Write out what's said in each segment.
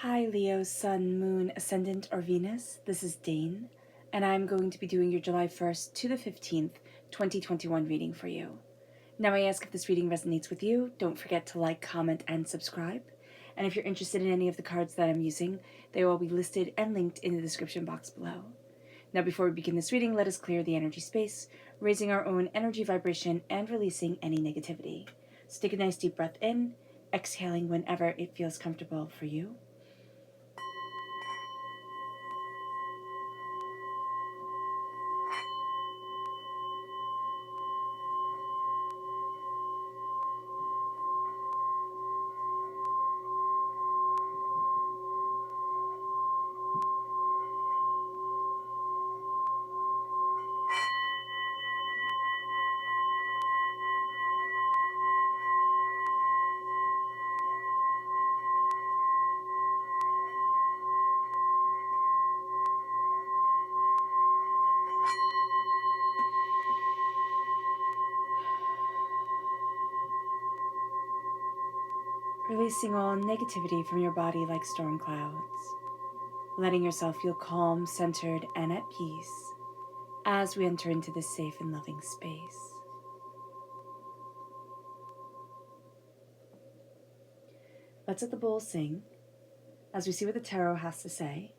Hi Leo, Sun, Moon, Ascendant, or Venus. This is Dane, and I'm going to be doing your July 1st to the 15th, 2021 reading for you. Now I ask if this reading resonates with you, don't forget to like, comment, and subscribe. And if you're interested in any of the cards that I'm using, they will be listed and linked in the description box below. Now before we begin this reading, let us clear the energy space, raising our own energy vibration and releasing any negativity. So take a nice deep breath in, exhaling whenever it feels comfortable for you. Releasing all negativity from your body like storm clouds. Letting yourself feel calm, centered, and at peace as we enter into this safe and loving space. Let's let the bowl sing as we see what the tarot has to say.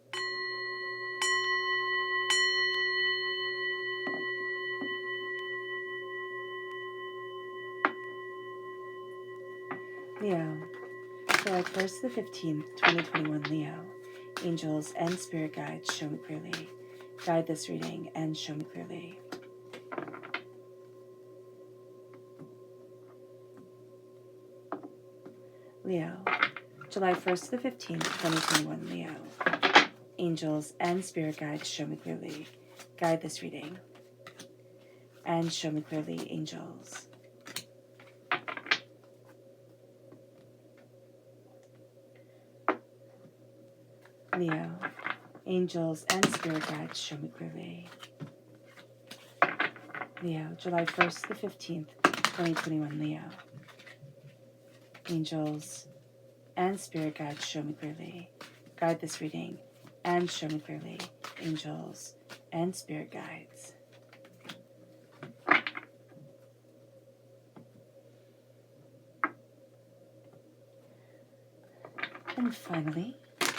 Leo, July 1st to the 15th, 2021, Leo. Angels and spirit guides, show me clearly. Guide this reading and show me clearly. Leo, July 1st to the 15th, 2021, Leo. Angels and spirit guides, show me clearly. Guide this reading and show me clearly, angels. Leo, angels and spirit guides, show me clearly. Leo, July 1st to the 15th, 2021, Leo. Angels and spirit guides, show me clearly. Guide this reading and show me clearly, angels and spirit guides. And finally,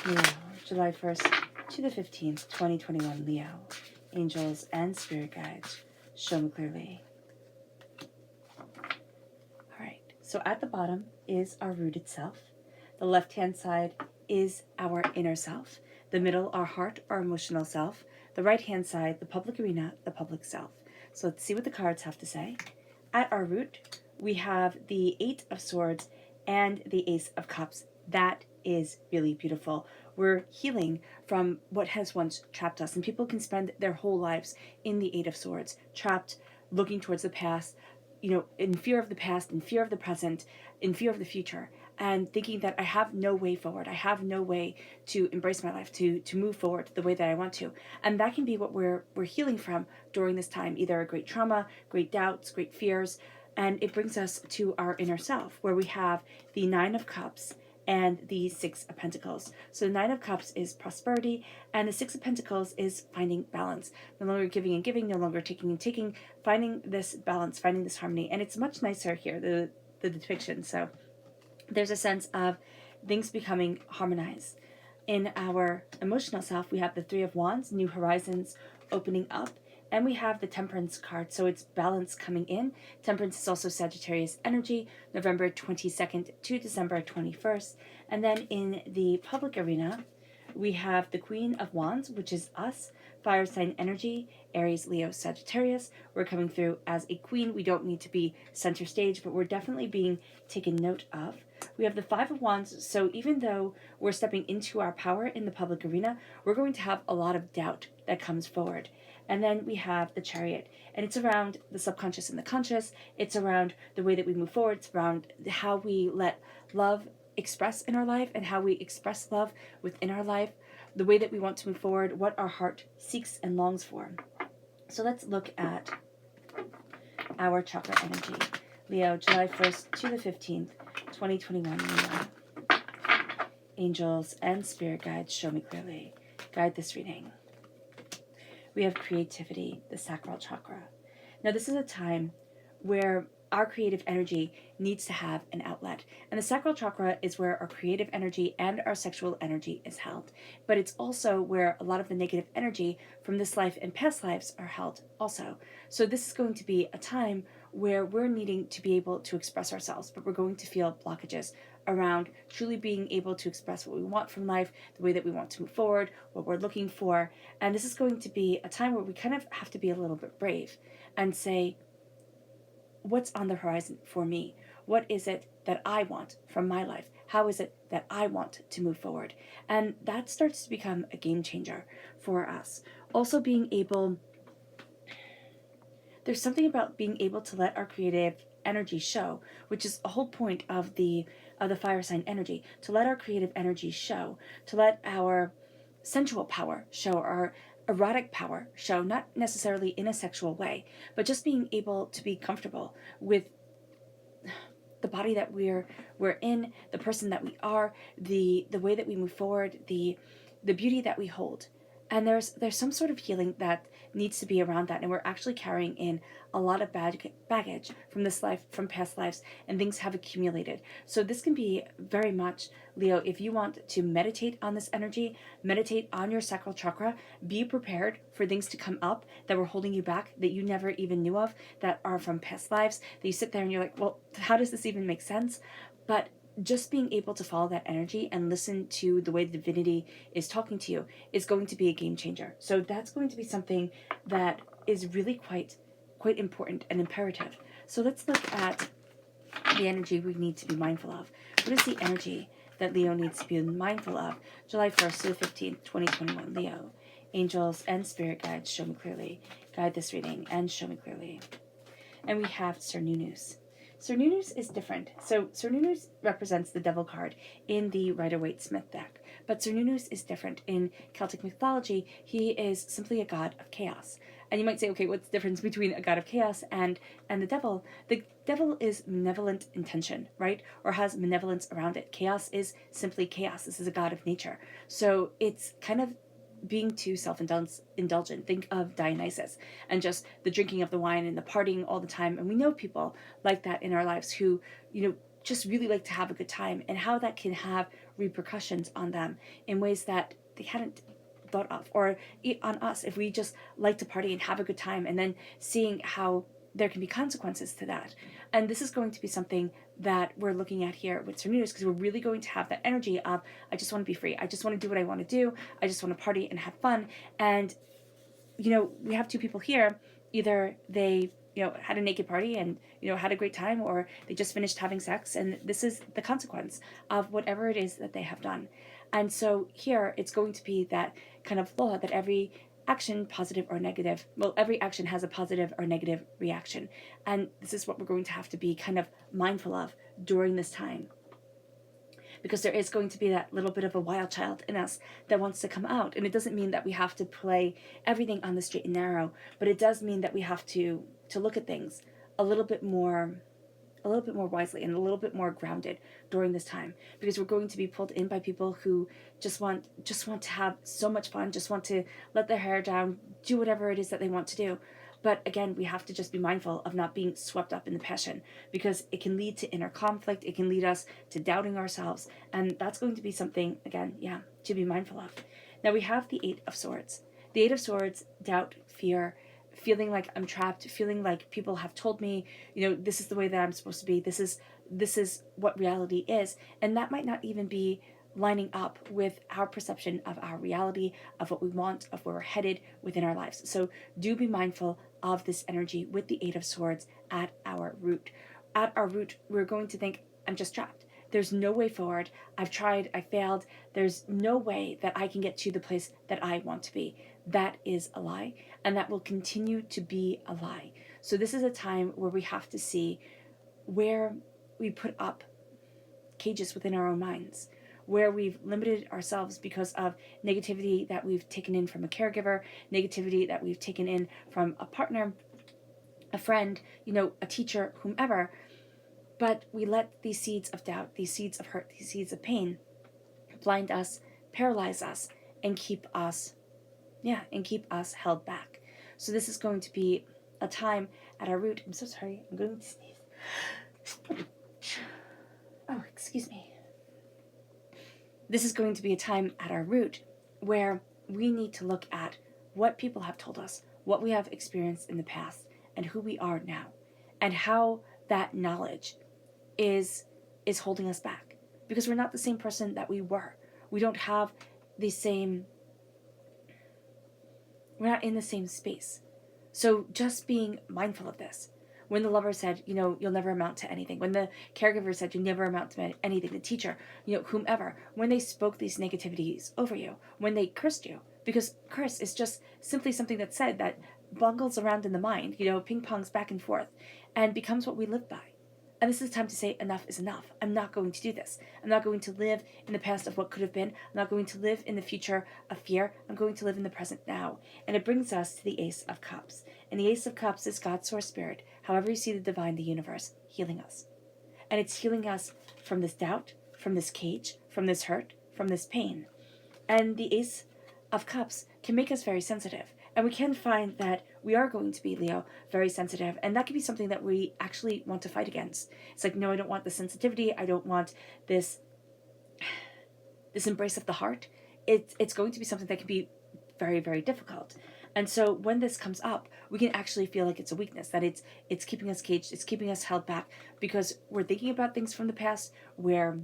Leo, July 1st to the 15th, 2021, Leo. Angels and spirit guides, show me clearly. All right, so at the bottom is our rooted self. The left-hand side is our inner self. The middle, our heart, our emotional self. The right-hand side, the public arena, the public self. So let's see what the cards have to say. At our root, we have the Eight of Swords and the Ace of Cups. That is really beautiful. We're healing from what has once trapped us, and people can spend their whole lives in the Eight of Swords, trapped, looking towards the past, in fear of the past, in fear of the present, in fear of the future, and thinking that I have no way forward. I have no way to embrace my life, to move forward the way that I want to. And that can be what we're healing from during this time, either a great trauma, great doubts, great fears. And it brings us to our inner self, where we have the Nine of Cups and the Six of Pentacles. So the Nine of Cups is prosperity, and the Six of Pentacles is finding balance. No longer giving and giving, no longer taking and taking, finding this balance, finding this harmony. And it's much nicer here, the depiction. So there's a sense of things becoming harmonized. In our emotional self, we have the Three of Wands, new horizons opening up, and we have the Temperance card, so it's balance coming in. Temperance is also Sagittarius energy, November 22nd to December 21st. And then in the public arena, we have the Queen of Wands, which is us, fire sign energy, Aries, Leo, Sagittarius. We're coming through as a queen. We don't need to be center stage, but we're definitely being taken note of. We have the Five of Wands, so even though we're stepping into our power in the public arena, we're going to have a lot of doubt that comes forward. And then we have the Chariot, and it's around the subconscious and the conscious. It's around the way that we move forward. It's around how we let love express in our life and how we express love within our life, the way that we want to move forward, what our heart seeks and longs for. So let's look at our chakra energy. Leo, July 1st to the 15th, 2021, Leo. angels, and spirit guides show me clearly. Guide this reading. We have creativity, the sacral chakra. Now, this is a time where our creative energy needs to have an outlet. And the sacral chakra is where our creative energy and our sexual energy is held. But it's also where a lot of the negative energy from this life and past lives are held also. So this is going to be a time where we're needing to be able to express ourselves, but we're going to feel blockages around truly being able to express what we want from life, the way that we want to move forward, what we're looking for. And this is going to be a time where we kind of have to be a little bit brave and say, what's on the horizon for me? What is it that I want from my life? How is it that I want to move forward? And that starts to become a game changer for us. Also being able, there's something about being able to let our creative energy show, which is a whole point of the fire sign energy, to let our creative energy show, to let our sensual power show, our erotic power show, not necessarily in a sexual way, but just being able to be comfortable with the body that we're in, the person that we are, the way that we move forward, the beauty that we hold. And there's some sort of healing that needs to be around that, and we're actually carrying in a lot of baggage from this life, from past lives, and things have accumulated. So this can be very much, Leo, if you want to meditate on this energy, meditate on your sacral chakra, be prepared for things to come up that were holding you back, that you never even knew of, that are from past lives, that you sit there and you're like, well, how does this even make sense? But just being able to follow that energy and listen to the way the divinity is talking to you is going to be a game changer. So that's going to be something that is really quite important and imperative. So let's look at the energy we need to be mindful of. What is the energy that Leo needs to be mindful of? July 1st to the 15th, 2021, Leo. Angels and spirit guides show me clearly. Guide this reading and show me clearly. And we have Cernunnos. Cernunnos is different. So Cernunnos represents the devil card in the Rider-Waite-Smith deck. But Cernunnos is different. In Celtic mythology, he is simply a god of chaos. And you might say, okay, what's the difference between a god of chaos and the devil? The devil is malevolent intention, right? Or has malevolence around it. Chaos is simply chaos. This is a god of nature. So it's kind of being too self-indulgent. Think of Dionysus and just the drinking of the wine and the partying all the time. And we know people like that in our lives who, just really like to have a good time, and how that can have repercussions on them in ways that they hadn't thought of, or on us if we just like to party and have a good time, and then seeing how there can be consequences to that. And this is going to be something that we're looking at here with Cernunnos, because we're really going to have that energy of, I just want to be free. I just want to do what I want to do. I just want to party and have fun. And, we have two people here. Either they, had a naked party and, had a great time, or they just finished having sex. And this is the consequence of whatever it is that they have done. And so here it's going to be that kind of law that every action, positive or negative, every action has a positive or negative reaction. And this is what we're going to have to be kind of mindful of during this time. Because there is going to be that little bit of a wild child in us that wants to come out. And it doesn't mean that we have to play everything on the straight and narrow, but it does mean that we have to look at things a little bit more wisely and a little bit more grounded during this time, because we're going to be pulled in by people who just want to have so much fun, just want to let their hair down, do whatever it is that they want to do. But again, we have to just be mindful of not being swept up in the passion, because it can lead to inner conflict. It can lead us to doubting ourselves. And that's going to be something, again, to be mindful of. Now we have the Eight of Swords. The Eight of Swords, doubt, fear, feeling like I'm trapped, feeling like people have told me, this is the way that I'm supposed to be. This is what reality is. And that might not even be lining up with our perception of our reality, of what we want, of where we're headed within our lives. So do be mindful of this energy with the Eight of Swords at our root. At our root, we're going to think, I'm just trapped. There's no way forward. I've tried, I failed. There's no way that I can get to the place that I want to be. That is a lie, and that will continue to be a lie. So this is a time where we have to see where we put up cages within our own minds, where we've limited ourselves because of negativity that we've taken in from a caregiver, negativity that we've taken in from a partner, a friend, a teacher, whomever. But we let these seeds of doubt, these seeds of hurt, these seeds of pain blind us, paralyze us, and keep us held back. So this is going to be a time at our root. I'm so sorry. I'm going to sneeze. Oh, excuse me. This is going to be a time at our root where we need to look at what people have told us, what we have experienced in the past, and who we are now, and how that knowledge is holding us back. Because we're not the same person that we were. We don't have the same, we're not in the same space. So just being mindful of this. When the lover said, you'll never amount to anything. When the caregiver said, you never amount to anything. The teacher, whomever. When they spoke these negativities over you. When they cursed you. Because curse is just simply something that's said that bungles around in the mind, ping-pongs back and forth, and becomes what we live by. And this is time to say, enough is enough. I'm not going to do this. I'm not going to live in the past of what could have been. I'm not going to live in the future of fear. I'm going to live in the present now. And it brings us to the Ace of Cups. And the Ace of Cups is God's source spirit, however you see the divine, the universe, healing us. And it's healing us from this doubt, from this cage, from this hurt, from this pain. And the Ace of Cups can make us very sensitive. And we can find that we are going to be, Leo, very sensitive. And that can be something that we actually want to fight against. It's like, no, I don't want the sensitivity. I don't want this embrace of the heart. It's going to be something that can be very, very difficult. And so when this comes up, we can actually feel like it's a weakness, that it's keeping us caged, it's keeping us held back, because we're thinking about things from the past, we're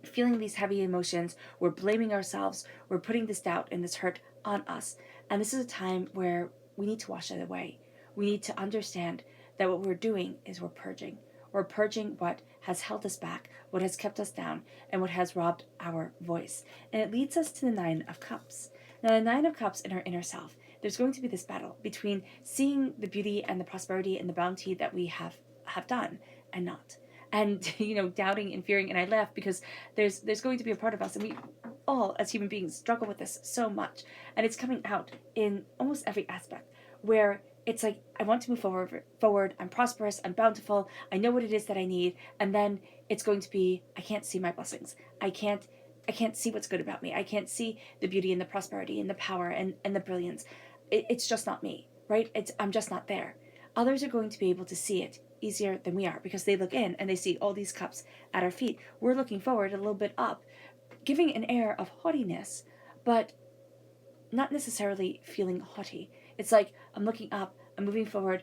feeling these heavy emotions, we're blaming ourselves, we're putting this doubt and this hurt on us. And this is a time where we need to wash it away. We need to understand that what we're doing is we're purging. We're purging what has held us back, what has kept us down, and what has robbed our voice. And it leads us to the Nine of Cups. Now, the Nine of Cups in our inner self, there's going to be this battle between seeing the beauty and the prosperity and the bounty that we have done and not. And, doubting and fearing. And I laugh because there's going to be a part of us, and we all, as human beings, struggle with this so much. And it's coming out in almost every aspect, where it's like, I want to move forward, I'm prosperous, I'm bountiful, I know what it is that I need, and then it's going to be, I can't see my blessings. I can't see what's good about me. I can't see the beauty and the prosperity and the power and the brilliance. It's just not me, right? I'm just not there. Others are going to be able to see it easier than we are, because they look in and they see all these cups at our feet. We're looking forward a little bit up, giving an air of haughtiness, but not necessarily feeling haughty. It's like, I'm looking up, I'm moving forward,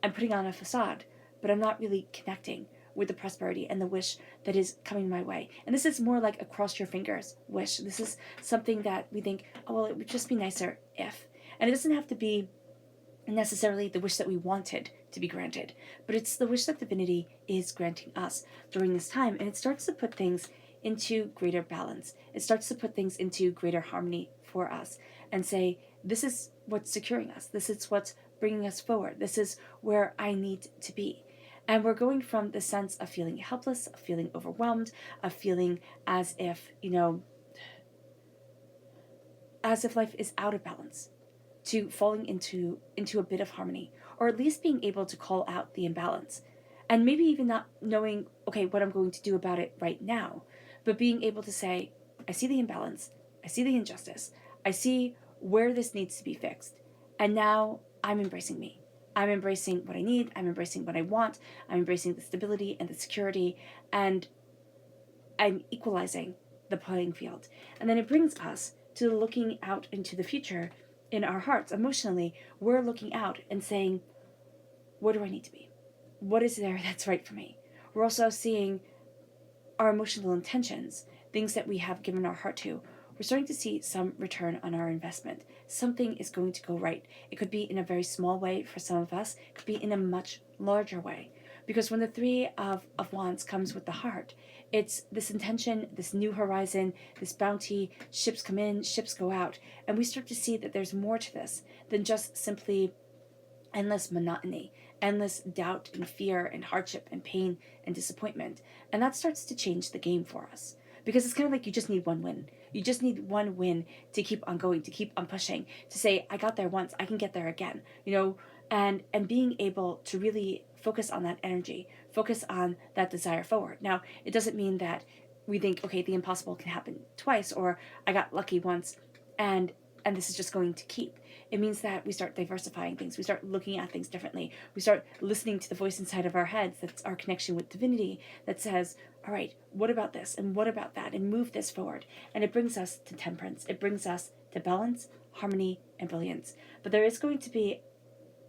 I'm putting on a facade, but I'm not really connecting with the prosperity and the wish that is coming my way. And this is more like a cross your fingers wish. This is something that we think, oh, well, it would just be nicer if. And it doesn't have to be necessarily the wish that we wanted to be granted, but it's the wish that divinity is granting us during this time. And it starts to put things into greater balance. It starts to put things into greater harmony for us and say, this is what's securing us. This is what's bringing us forward. This is where I need to be. And we're going from the sense of feeling helpless, of feeling overwhelmed, of feeling as if, as if life is out of balance, to falling into a bit of harmony, or at least being able to call out the imbalance. And maybe even not knowing, okay, what I'm going to do about it right now, but being able to say, I see the imbalance, I see the injustice, I see where this needs to be fixed, and now I'm embracing me. I'm embracing what I need, I'm embracing what I want, I'm embracing the stability and the security, and I'm equalizing the playing field. And then it brings us to looking out into the future in our hearts. Emotionally, we're looking out and saying, where do I need to be? What is there that's right for me? We're also seeing our emotional intentions, things that we have given our heart to. We're starting to see some return on our investment. Something is going to go right. It could be in a very small way for some of us. It could be in a much larger way. Because when the Three of Wands comes with the heart, it's this intention, this new horizon, this bounty, ships come in, ships go out. And we start to see that there's more to this than just simply endless monotony, endless doubt and fear and hardship and pain and disappointment. And that starts to change the game for us. Because it's kind of like you just need one win. You just need one win to keep on going, to keep on pushing, to say, I got there once, I can get there again, and being able to really focus on that energy, focus on that desire forward. Now, it doesn't mean that we think, okay, the impossible can happen twice, or I got lucky once, and this is just going to keep. It means that we start diversifying things. We start looking at things differently. We start listening to the voice inside of our heads that's our connection with divinity that says, all right, what about this? And what about that? And move this forward. And it brings us to temperance. It brings us to balance, harmony, and brilliance. But there is going to be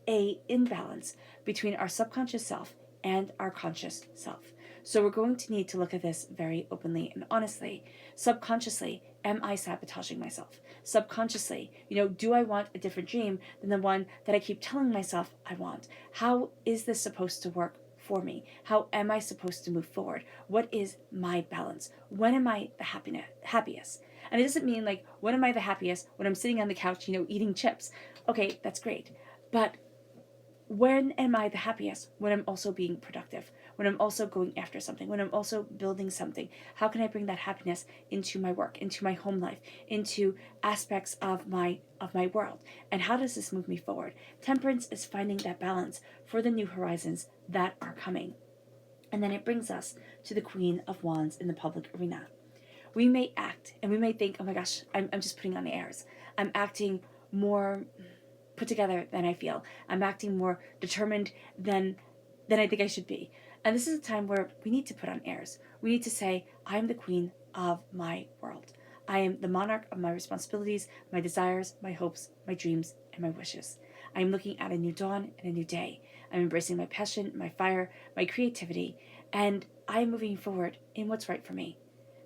a imbalance between our subconscious self and our conscious self. So we're going to need to look at this very openly and honestly. Subconsciously, am I sabotaging myself? Subconsciously, do I want a different dream than the one that I keep telling myself I want? How is this supposed to work for me? How am I supposed to move forward? What is my balance? When am I the happiest? And it doesn't mean like, when am I the happiest? When I'm sitting on the couch, eating chips. Okay, that's great. But when am I the happiest? When I'm also being productive, when I'm also going after something, when I'm also building something. How can I bring that happiness into my work, into my home life, into aspects of my world? And how does this move me forward? Temperance is finding that balance for the new horizons that are coming. And then it brings us to the Queen of Wands in the public arena. We may act and we may think, oh my gosh, I'm just putting on airs. I'm acting more put together than I feel. I'm acting more determined than I think I should be. And this is a time where we need to put on airs. We need to say, I am the queen of my world. I am the monarch of my responsibilities, my desires, my hopes, my dreams, and my wishes. I am looking at a new dawn and a new day. I'm embracing my passion, my fire, my creativity, and I am moving forward in what's right for me.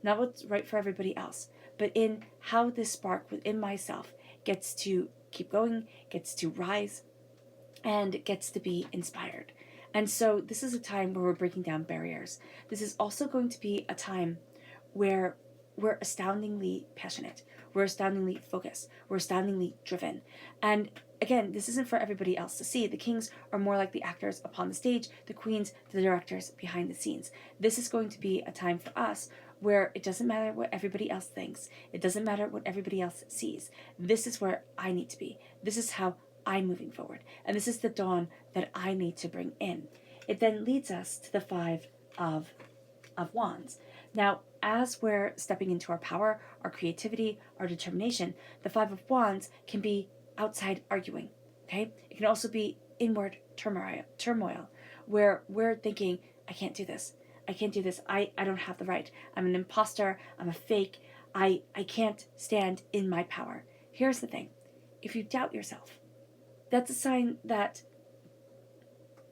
Not what's right for everybody else, but in how this spark within myself gets to keep going, gets to rise, and gets to be inspired. And so this is a time where we're breaking down barriers. This is also going to be a time where we're astoundingly passionate, we're astoundingly focused, we're astoundingly driven. And again, this isn't for everybody else to see. The kings are more like the actors upon the stage, the queens, the directors behind the scenes. This is going to be a time for us where it doesn't matter what everybody else thinks. It doesn't matter what everybody else sees. This is where I need to be. This is how I'm moving forward. And this is the dawn that I need to bring in. It then leads us to the Five of Wands. Now, as we're stepping into our power, our creativity, our determination, the Five of Wands can be outside arguing, okay? It can also be inward turmoil where we're thinking, I can't do this. I can't do this. I don't have the right. I'm an imposter. I'm a fake. I can't stand in my power. Here's the thing. If you doubt yourself, that's a sign that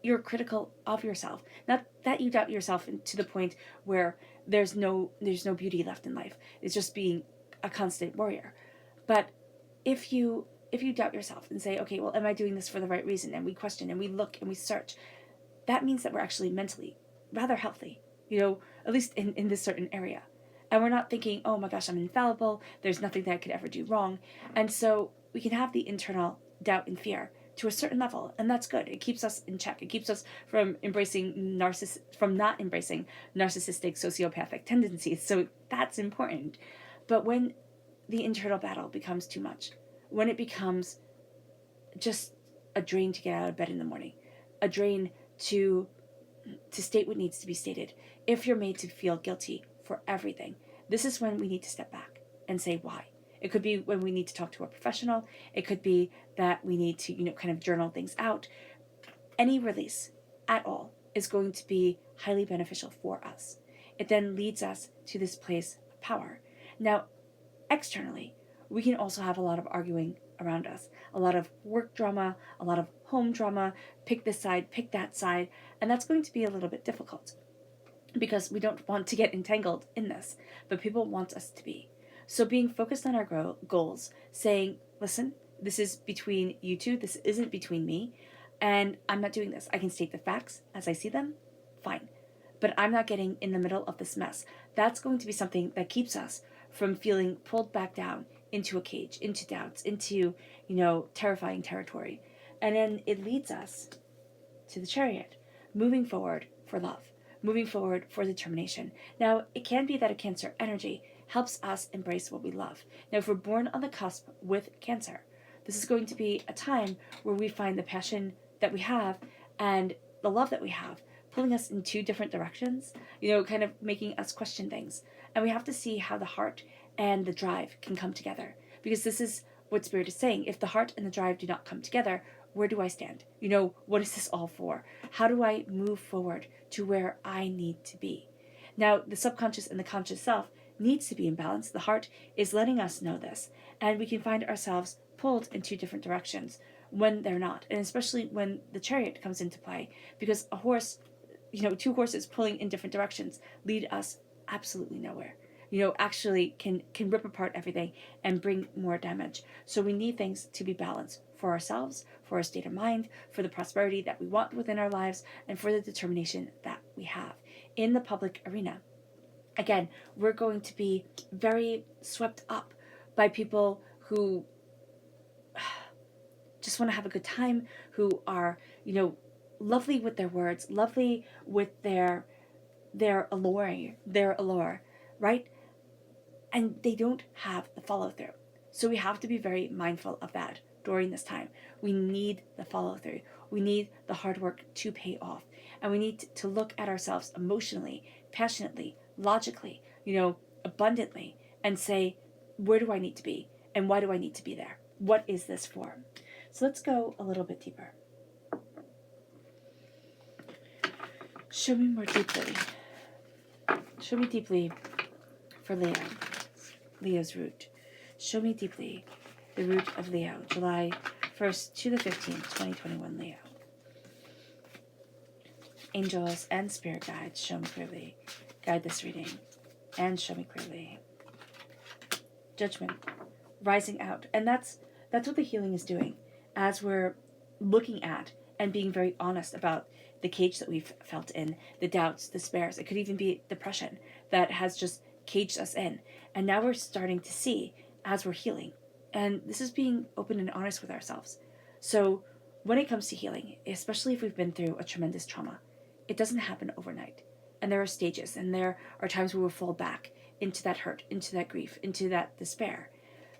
you're critical of yourself. Not that you doubt yourself to the point where there's no beauty left in life. It's just being a constant warrior. But if you doubt yourself and say, okay, well, am I doing this for the right reason? And we question and we look and we search, that means that we're actually mentally rather healthy, at least in this certain area. And we're not thinking, oh my gosh, I'm infallible. There's nothing that I could ever do wrong. And so we can have the internal doubt and fear to a certain level, and that's good. It keeps us in check. It keeps us from not embracing narcissistic, sociopathic tendencies. So that's important. But when the internal battle becomes too much, when it becomes just a drain to get out of bed in the morning, a drain to state what needs to be stated, if you're made to feel guilty for everything, this is when we need to step back and say why. It could be when we need to talk to a professional. It could be that we need to, kind of journal things out. Any release at all is going to be highly beneficial for us. It then leads us to this place of power. Now, externally, we can also have a lot of arguing around us, a lot of work drama, a lot of home drama, pick this side, pick that side, and that's going to be a little bit difficult because we don't want to get entangled in this, but people want us to be. So being focused on our goals, saying, listen, this is between you two, this isn't between me, and I'm not doing this. I can state the facts as I see them, fine. But I'm not getting in the middle of this mess. That's going to be something that keeps us from feeling pulled back down into a cage, into doubts, into, terrifying territory. And then it leads us to the Chariot, moving forward for love, moving forward for determination. Now, it can be that a Cancer energy helps us embrace what we love. Now, if we're born on the cusp with Cancer, this is going to be a time where we find the passion that we have and the love that we have pulling us in two different directions, kind of making us question things. And we have to see how the heart and the drive can come together. Because this is what Spirit is saying. If the heart and the drive do not come together, where do I stand? What is this all for? How do I move forward to where I need to be? Now, the subconscious and the conscious self needs to be in balance. The heart is letting us know this. And we can find ourselves pulled in two different directions when they're not. And especially when the chariot comes into play. Because a horse, two horses pulling in different directions lead us absolutely nowhere. Actually can rip apart everything and bring more damage. So we need things to be balanced for ourselves, for our state of mind, for the prosperity that we want within our lives, and for the determination that we have in the public arena. Again, we're going to be very swept up by people who just want to have a good time, who are, lovely with their words, lovely with their allure, right? And they don't have the follow through. So we have to be very mindful of that during this time. We need the follow through. We need the hard work to pay off. And we need to look at ourselves emotionally, passionately, logically, abundantly, and say, where do I need to be? And why do I need to be there? What is this for? So let's go a little bit deeper. Show me more deeply. Show me deeply for Leo. Leo's root. Show me deeply the root of Leo, July 1st to the 15th, 2021 Leo. Angels and spirit guides, show me clearly. Guide this reading and show me clearly. Judgment, rising out. And that's what the healing is doing as we're looking at and being very honest about the cage that we've felt in, the doubts, the despairs. It could even be depression that has just caged us in. And now we're starting to see as we're healing. And this is being open and honest with ourselves. So when it comes to healing, especially if we've been through a tremendous trauma, it doesn't happen overnight. And there are stages, and there are times where we'll fall back into that hurt, into that grief, into that despair.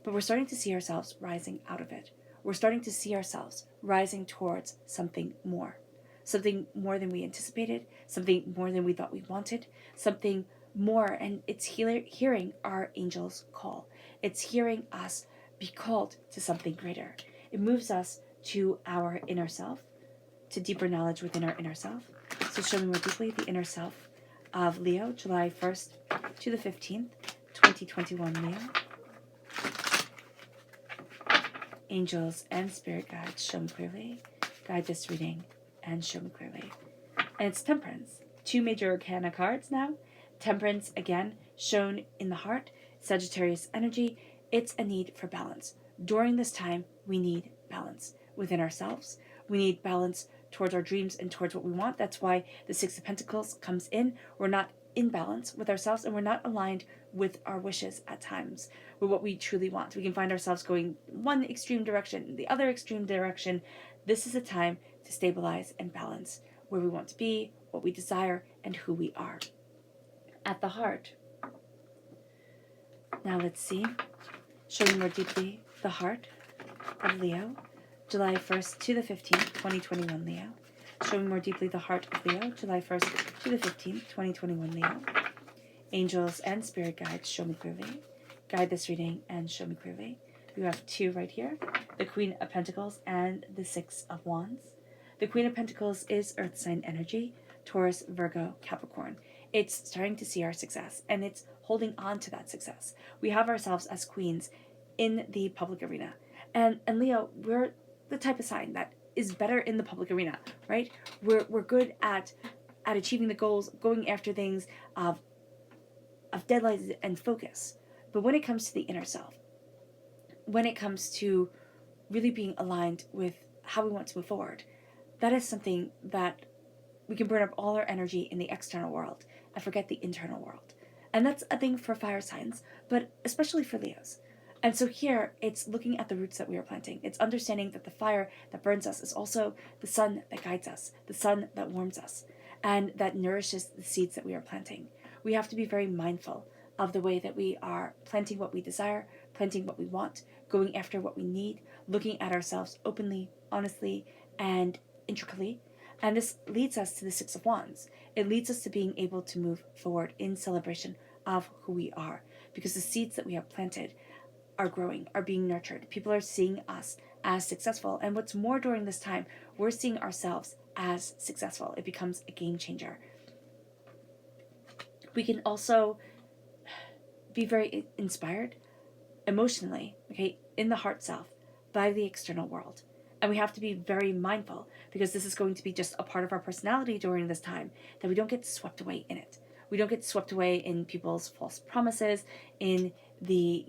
But we're starting to see ourselves rising out of it. We're starting to see ourselves rising towards something more than we anticipated, something more than we thought we wanted, something more. And it's hearing our angels call. It's hearing us be called to something greater. It moves us to our inner self, to deeper knowledge within our inner self. So show me more deeply the inner self of Leo, July 1st to the 15th, 2021 Leo. Angels and spirit guides, show me clearly. Guide this reading and show me clearly. And it's Temperance. 2 major arcana cards now. Temperance, again, shown in the heart. Sagittarius energy. It's a need for balance. During this time, we need balance within ourselves. We need balance towards our dreams and towards what we want. That's why the 6 of Pentacles comes in. We're not in balance with ourselves, and we're not aligned with our wishes at times, with what we truly want. We can find ourselves going one extreme direction, the other extreme direction. This is a time to stabilize and balance where we want to be, what we desire, and who we are. At the heart. Now let's see. Show me more deeply the heart of Leo, July 1st to the 15th, 2021 Leo. Show me more deeply the heart of Leo, July 1st to the 15th, 2021 Leo. Angels and spirit guides, show me clearly. Guide this reading and show me clearly. We have 2 right here, the Queen of Pentacles and the 6 of Wands. The Queen of Pentacles is Earth sign energy, Taurus, Virgo, Capricorn. It's starting to see our success, and it's holding on to that success. We have ourselves as queens in the public arena. And Leo, we're the type of sign that is better in the public arena, right? We're good at achieving the goals, going after things of deadlines and focus. But when it comes to the inner self, when it comes to really being aligned with how we want to move forward, that is something that we can burn up all our energy in the external world and forget the internal world. And that's a thing for fire signs, but especially for Leos. And so here, it's looking at the roots that we are planting. It's understanding that the fire that burns us is also the sun that guides us, the sun that warms us, and that nourishes the seeds that we are planting. We have to be very mindful of the way that we are planting what we desire, planting what we want, going after what we need, looking at ourselves openly, honestly, and intricately, And this leads us to the Six of Wands. It leads us to being able to move forward in celebration of who we are, because the seeds that we have planted are growing, are being nurtured. People are seeing us as successful. And what's more, during this time, we're seeing ourselves as successful. It becomes a game changer. We can also be very inspired emotionally, okay, in the heart self, by the external world. And we have to be very mindful, because this is going to be just a part of our personality during this time, that we don't get swept away in it. We don't get swept away in people's false promises, in the,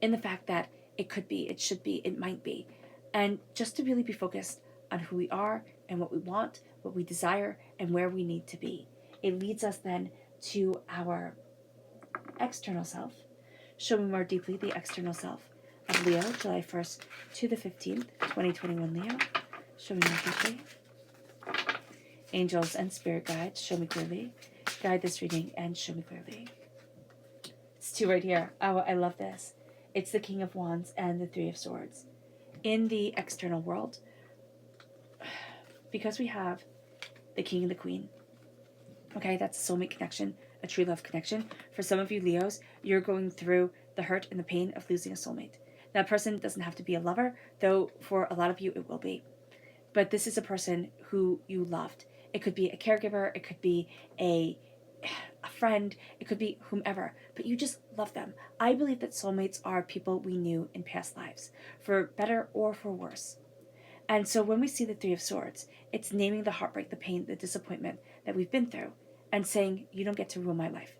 in the fact that it could be, it should be, it might be. And just to really be focused on who we are and what we want, what we desire, and where we need to be. It leads us then to our external self, showing more deeply the external self of Leo, July 1st to the 15th, 2021 Leo, showing more deeply. Angels and spirit guides, show me clearly. Guide this reading and show me clearly. It's two right here. Oh, I love this. It's the King of Wands and the Three of Swords. In the external world, because we have the King and the Queen, okay, that's a soulmate connection, a true love connection. For some of you Leos, you're going through the hurt and the pain of losing a soulmate. That person doesn't have to be a lover, though for a lot of you it will be. But this is a person who you loved. It could be a caregiver, it could be a friend, it could be whomever, but you just love them. I believe that soulmates are people we knew in past lives, for better or for worse. And so when we see the Three of Swords, it's naming the heartbreak, the pain, the disappointment that we've been through, and saying, you don't get to rule my life.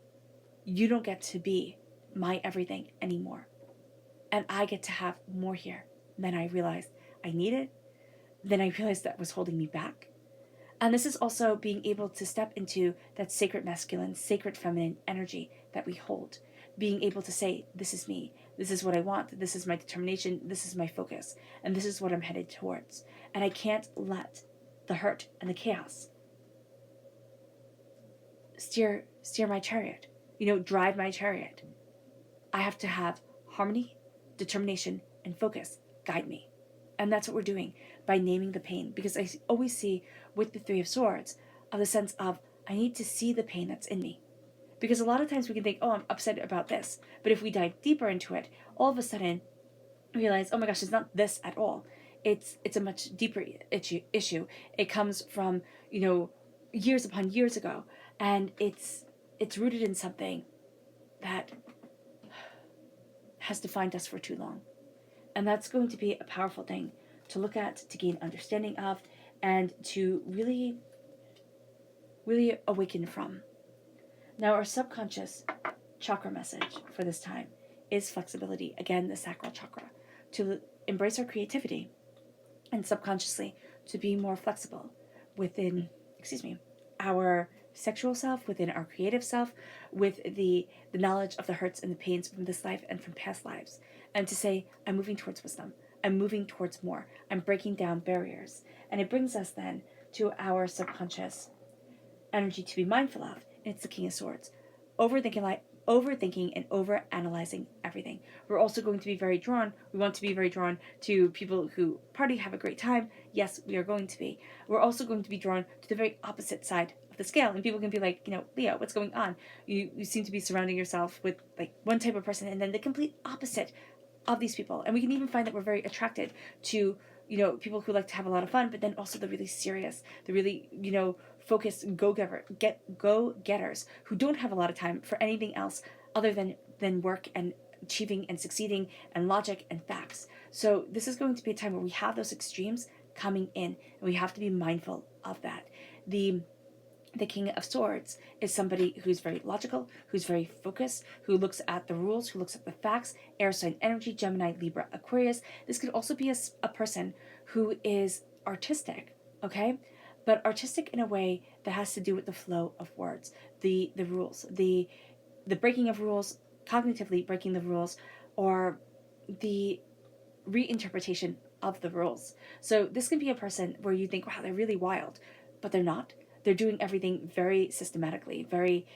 You don't get to be my everything anymore. And I get to have more here than I realized I needed, than I realized that was holding me back. And this is also being able to step into that sacred masculine, sacred feminine energy that we hold. Being able to say, this is me, this is what I want, this is my determination, this is my focus, and this is what I'm headed towards. And I can't let the hurt and the chaos steer my chariot, drive my chariot. I have to have harmony, determination, and focus guide me. And that's what we're doing by naming the pain, because I always see with the Three of Swords of the sense of, I need to see the pain that's in me. Because a lot of times we can think, oh, I'm upset about this. But if we dive deeper into it, all of a sudden realize, oh my gosh, it's not this at all. It's a much deeper issue. It comes from, years upon years ago. And it's rooted in something that has defined us for too long. And that's going to be a powerful thing to look at, to gain understanding of, and to really, really awaken from. Now, our subconscious chakra message for this time is flexibility. Again, the sacral chakra. To embrace our creativity and subconsciously to be more flexible within, our sexual self, within our creative self, with the knowledge of the hurts and the pains from this life and from past lives. And to say, I'm moving towards wisdom. I'm moving towards more. I'm breaking down barriers. And it brings us then to our subconscious energy to be mindful of. And it's the King of Swords. Overthinking and overanalyzing everything. We're also going to be very drawn. We want to be very drawn to people who party, have a great time. Yes, we are going to be. We're also going to be drawn to the very opposite side of the scale. And people can be like, Leo, what's going on? You seem to be surrounding yourself with like one type of person and then the complete opposite of these people. And we can even find that we're very attracted to, people who like to have a lot of fun, but then also the really serious, the really, focused go-getters who don't have a lot of time for anything else other than work and achieving and succeeding and logic and facts. So this is going to be a time where we have those extremes coming in, and we have to be mindful of that. The King of Swords is somebody who's very logical, who's very focused, who looks at the rules, who looks at the facts. Air sign energy, Gemini, Libra, Aquarius. This could also be a person who is artistic, okay? But artistic in a way that has to do with the flow of words, the rules, the breaking of rules, cognitively breaking the rules, or the reinterpretation of the rules. So this can be a person where you think, wow, they're really wild, but they're not. They're doing everything very systematically, very,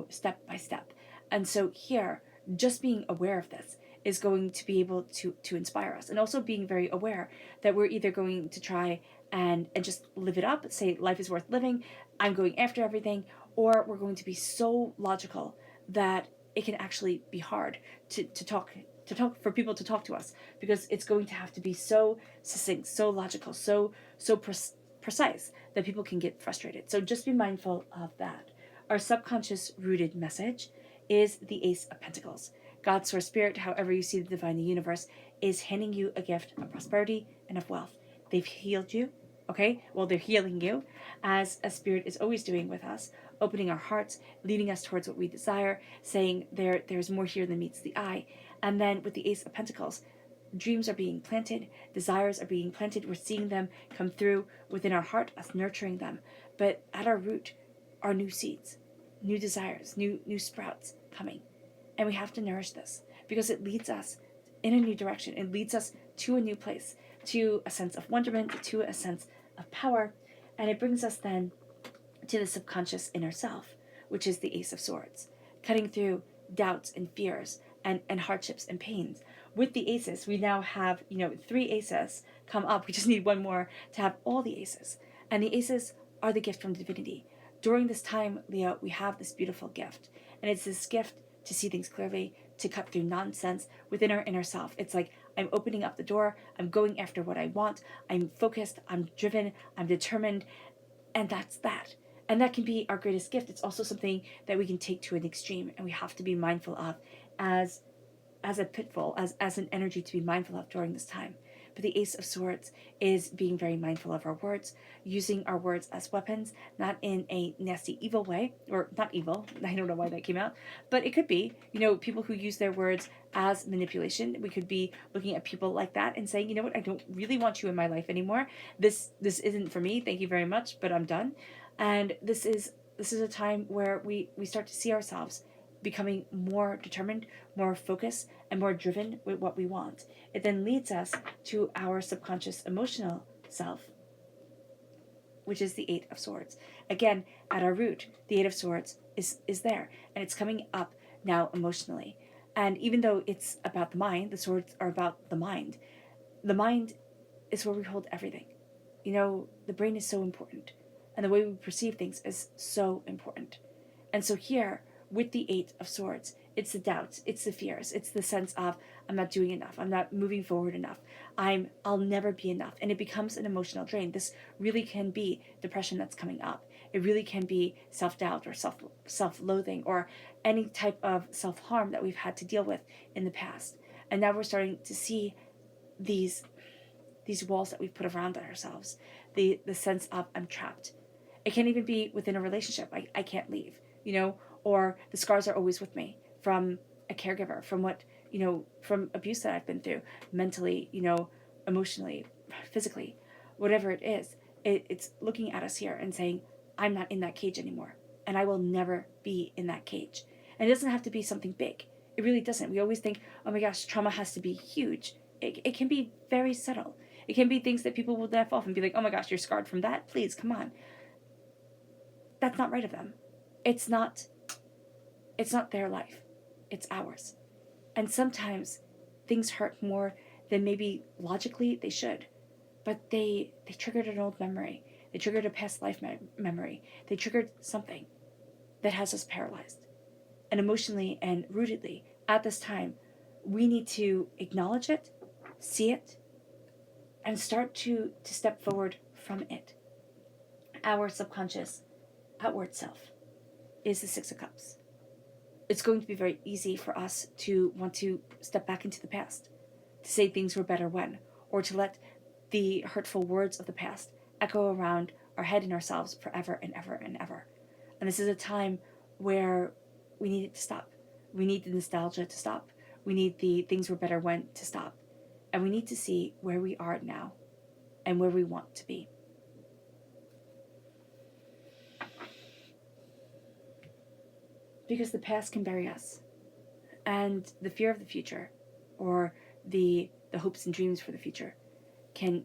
step by step. And so here, just being aware of this is going to be able to inspire us. And also being very aware that we're either going to try and just live it up, say life is worth living, I'm going after everything, or we're going to be so logical that it can actually be hard to talk for people to talk to us, because it's going to have to be so succinct, so logical, so precise that people can get frustrated. So just be mindful of that. Our subconscious rooted message is the Ace of Pentacles. God, Source, Spirit, however you see the divine, the universe, is handing you a gift of prosperity and of wealth. They've healed you, okay? Well, they're healing you, as a Spirit is always doing with us, opening our hearts, leading us towards what we desire, saying there's more here than meets the eye. And then with the Ace of Pentacles, dreams are being planted, desires are being planted. We're seeing them come through within our heart, us nurturing them. But at our root are new seeds, new desires, new sprouts coming. And we have to nourish this, because it leads us in a new direction. It leads us to a new place, to a sense of wonderment, to a sense of power. And it brings us then to the subconscious inner self, which is the Ace of Swords, cutting through doubts and fears and hardships and pains. With the aces, we now have, 3 aces come up. We just need one more to have all the aces. And the aces are the gift from divinity. During this time, Leo, we have this beautiful gift. And it's this gift to see things clearly, to cut through nonsense within our inner self. It's like, I'm opening up the door, I'm going after what I want, I'm focused, I'm driven, I'm determined, and that's that. And that can be our greatest gift. It's also something that we can take to an extreme, and we have to be mindful of as a pitfall, as an energy to be mindful of during this time. But the Ace of Swords is being very mindful of our words, using our words as weapons, not in a nasty, evil way, or not evil, I don't know why that came out, but it could be, people who use their words as manipulation. We could be looking at people like that and saying, you know what, I don't really want you in my life anymore. This isn't for me, thank you very much, but I'm done. And this is a time where we start to see ourselves becoming more determined, more focused, and more driven with what we want. It then leads us to our subconscious emotional self, which is the Eight of Swords. Again, at our root, the Eight of Swords is there, and it's coming up now emotionally. And even though it's about the mind, the swords are about the mind. The mind is where we hold everything. The brain is so important, and the way we perceive things is so important. And so here, with the Eight of Swords, it's the doubts, it's the fears, it's the sense of, I'm not doing enough, I'm not moving forward enough, I'll never be enough. And it becomes an emotional drain. This really can be depression that's coming up. It really can be self-doubt or self-loathing, or any type of self-harm that we've had to deal with in the past. And now we're starting to see these walls that we've put around ourselves, the sense of, I'm trapped. It can't even be within a relationship. I can't leave, or the scars are always with me from a caregiver, from what, from abuse that I've been through, mentally, emotionally, physically, whatever it is. It's looking at us here and saying, I'm not in that cage anymore, and I will never be in that cage. And it doesn't have to be something big. It really doesn't. We always think, oh my gosh, trauma has to be huge. It can be very subtle. It can be things that people will laugh off and be like, oh my gosh, you're scarred from that? Please, come on. That's not right of them. It's not their life. It's ours. And sometimes things hurt more than maybe logically they should. But they triggered an old memory. They triggered a past life memory. They triggered something that has us paralyzed. And emotionally and rootedly, at this time, we need to acknowledge it, see it, and start to step forward from it. Our subconscious outward self is the Six of Cups. It's going to be very easy for us to want to step back into the past, to say things were better when, or to let the hurtful words of the past echo around our head and ourselves forever and ever and ever. And this is a time where we need it to stop. We need the nostalgia to stop. We need the things were better when to stop. And we need to see where we are now and where we want to be. Because the past can bury us, and the fear of the future, or the hopes and dreams for the future, can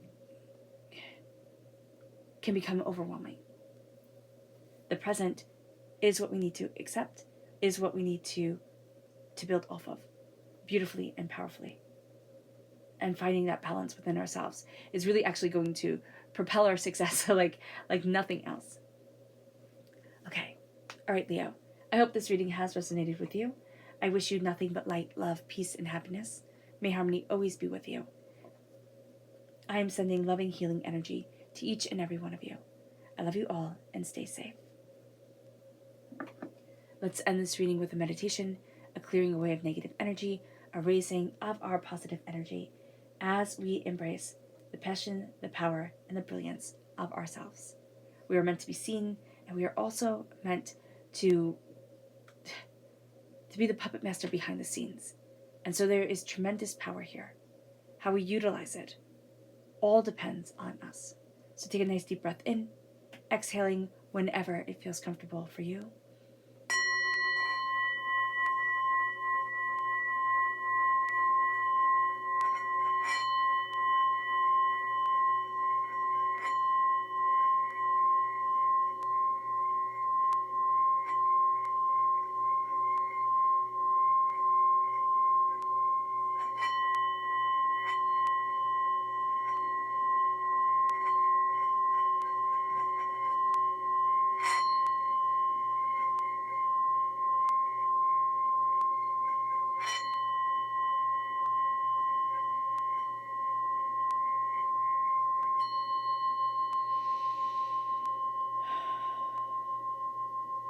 become overwhelming. The present is what we need to accept, is what we need to build off of. beautifully and powerfully. And finding that balance within ourselves is really actually going to propel our success like nothing else. Okay. All right, Leo. I hope this reading has resonated with you. I wish you nothing but light, love, peace, and happiness. May harmony always be with you. I am sending loving, healing energy to each and every one of you. I love you all, and stay safe. Let's end this reading with a meditation, a clearing away of negative energy, a raising of our positive energy as we embrace the passion, the power, and the brilliance of ourselves. We are meant to be seen, and we are also meant to be the puppet master behind the scenes. And so there is tremendous power here. How we utilize it all depends on us. So take a nice deep breath in, exhaling whenever it feels comfortable for you.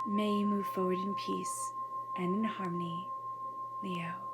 May you move forward in peace and in harmony, Leo.